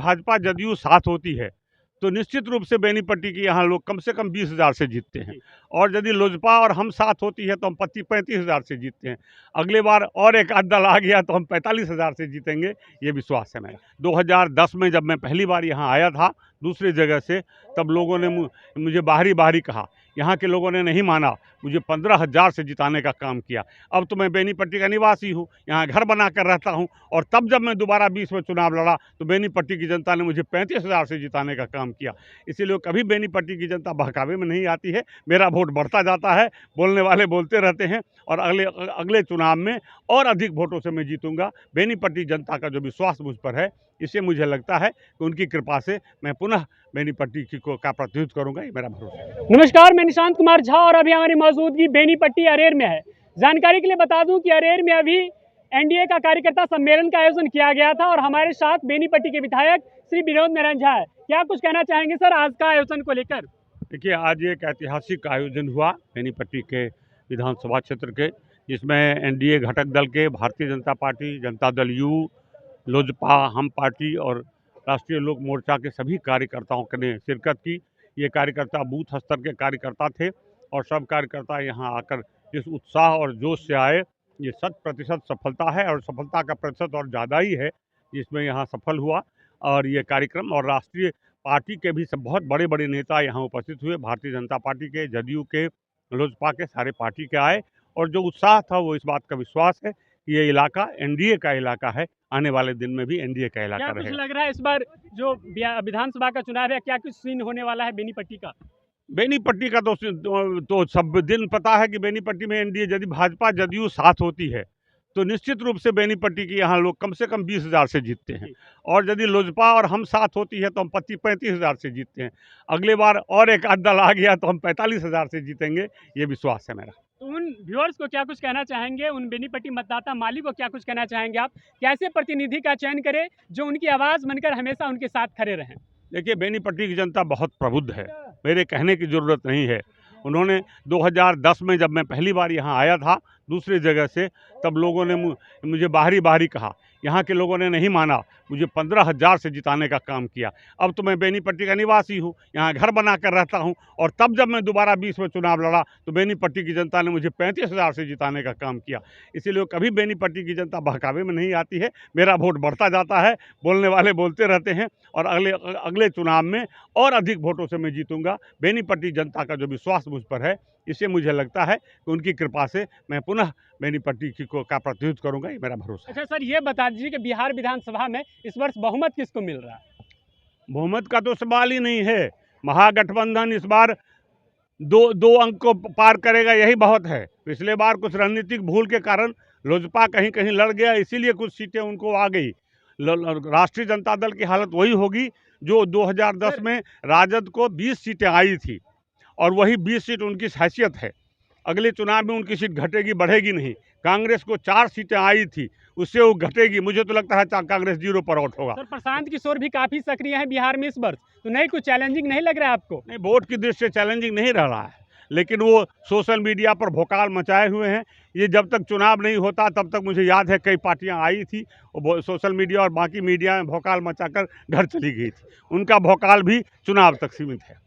भाजपा जदयू साथ होती है तो निश्चित रूप से बेनीपट्टी की यहाँ लोग कम से कम 20,000 से जीतते हैं, और यदि लोजपा और हम साथ होती है तो हम 35,000 से जीतते हैं। अगले बार और एक आध दल आ गया तो हम 45,000 से जीतेंगे, ये विश्वास है मेरा। 2010 में जब मैं पहली बार यहाँ आया था दूसरी जगह से, तब लोगों ने मुझे बाहरी बाहरी कहा, यहाँ के लोगों ने नहीं माना, मुझे 15,000 से जिताने का काम किया। अब तो मैं बेनीपट्टी का निवासी हूँ, यहाँ घर बना कर रहता हूँ, और तब जब मैं दोबारा 20 में चुनाव लड़ा तो बेनीपट्टी की जनता ने मुझे 35,000 से जिताने का काम किया। इसीलिए कभी बेनीपट्टी की जनता बहकावे में नहीं आती है। मेरा वोट बढ़ता जाता है, बोलने वाले बोलते रहते हैं, और अगले चुनाव में और अधिक वोटों से मैं जीतूंगा। बेनीपट्टी जनता का जो विश्वास मुझ पर है, इससे मुझे लगता है कि उनकी कृपा से मैं पुनः बेनीपट्टी का प्रतिनिधित्व करूंगा, ये मेरा भरोसा है। नमस्कार, मैं निशांत कुमार झा और अभी हमारी मौजूदगी बेनीपट्टी अरेर में है। जानकारी के लिए बता दूं कि अरेर में अभी एनडीए का कार्यकर्ता सम्मेलन का आयोजन किया गया था और हमारे साथ बेनीपट्टी के विधायक श्री विनोद नारायण झा है। क्या कुछ कहना चाहेंगे सर आज का आयोजन को लेकर? देखिए, आज एक ऐतिहासिक आयोजन हुआ बेनीपट्टी के विधानसभा क्षेत्र के, जिसमें एनडीए घटक दल के भारतीय जनता पार्टी, जनता दल यू, लोजपा, हम पार्टी और राष्ट्रीय लोक मोर्चा के सभी कार्यकर्ताओं ने शिरकत की। ये कार्यकर्ता बूथ स्तर के कार्यकर्ता थे, और सब कार्यकर्ता यहाँ आकर जिस उत्साह और जोश से आए, ये 100% सफलता है, और सफलता का प्रतिशत और ज़्यादा ही है जिसमें यहाँ सफल हुआ। और ये कार्यक्रम, और राष्ट्रीय पार्टी के भी सब बहुत बड़े बड़े नेता यहाँ उपस्थित हुए, भारतीय जनता पार्टी के, जदयू के, लोजपा के, सारे पार्टी के आए। और जो उत्साह था वो इस बात का विश्वास है कि ये इलाका एनडीए का इलाका है, आने वाले दिन में भी एनडीए का इलाका क्या रहेगा। कुछ लग रहा है इस बार जो विधानसभा का चुनाव है, क्या कुछ सीन होने वाला है बेनीपट्टी का? बेनीपट्टी का तो सब दिन पता है कि बेनीपट्टी में एनडीए यदि भाजपा जदयू साथ होती है तो निश्चित रूप से बेनीपट्टी की यहाँ लोग कम से कम 20,000 से जीतते हैं, और यदि लोजपा और हम साथ होती है तो हम 35,000 से जीतते हैं। अगले बार और एक आध दल आ गया तो हम 45,000 से जीतेंगे, ये विश्वास है मेरा। तो उन व्यूअर्स को क्या कुछ कहना चाहेंगे, उन बेनीपट्टी मतदाता माली को क्या कुछ कहना चाहेंगे आप? कैसे प्रतिनिधि का चयन करें जो उनकी आवाज़ बनकर हमेशा उनके साथ खड़े रहें? देखिए, बेनीपट्टी की जनता बहुत प्रबुद्ध है, मेरे कहने की ज़रूरत नहीं है। उन्होंने 2010 में जब मैं पहली बार यहाँ आया था दूसरी जगह से, तब लोगों ने मुझे बाहरी बाहरी कहा, यहाँ के लोगों ने नहीं माना, मुझे 15,000 से जिताने का काम किया। अब तो मैं बेनीपट्टी का निवासी हूँ, यहाँ घर बना कर रहता हूँ, और तब जब मैं दोबारा 20 में चुनाव लड़ा तो बेनीपट्टी की जनता ने मुझे 35,000 से जिताने का काम किया। इसीलिए कभी बेनीपट्टी की जनता बहकावे में नहीं आती है। मेरा वोट बढ़ता जाता है, बोलने वाले बोलते रहते हैं, और अगले चुनाव में और अधिक वोटों से मैं जीतूंगा। बेनीपट्टी जनता का जो विश्वास मुझ पर है, इससे मुझे लगता है कि उनकी कृपा से मैं पुनः बेनीपट्टी का प्रतिनिधित्व करूंगा, ये मेरा भरोसा है। अच्छा सर, ये बता दीजिए कि बिहार विधानसभा में इस वर्ष बहुमत किसको मिल रहा है? बहुमत का तो सवाल ही नहीं है। महागठबंधन इस बार दो अंक को पार करेगा, यही बहुत है। पिछले बार कुछ रणनीतिक भूल के कारण लोजपा कहीं कहीं लड़ गया, इसीलिए कुछ सीटें उनको आ गई। राष्ट्रीय जनता दल की हालत वही होगी जो 2010 में राजद को 20 सीटें आई थी, और वही 20 सीट उनकी हैसियत है। अगले चुनाव में उनकी सीट घटेगी, बढ़ेगी नहीं। कांग्रेस को 4 सीटें आई थी, उससे वो घटेगी। मुझे तो लगता है कांग्रेस 0 पर आउट होगा। सर, प्रशांत किशोर भी काफी सक्रिय हैं बिहार में इस वर्ष, तो नहीं कुछ चैलेंजिंग नहीं लग रहा है आपको? नहीं, वोट की दृष्टि से चैलेंजिंग नहीं रह रहा है, लेकिन वो सोशल मीडिया पर भोकाल मचाए हुए हैं। ये जब तक चुनाव नहीं होता तब तक मुझे याद है कई पार्टियां आई थी, वो सोशल मीडिया और बाकी मीडिया में भोकाल मचाकर घर चली गई थी। उनका भोकाल भी चुनाव तक सीमित है।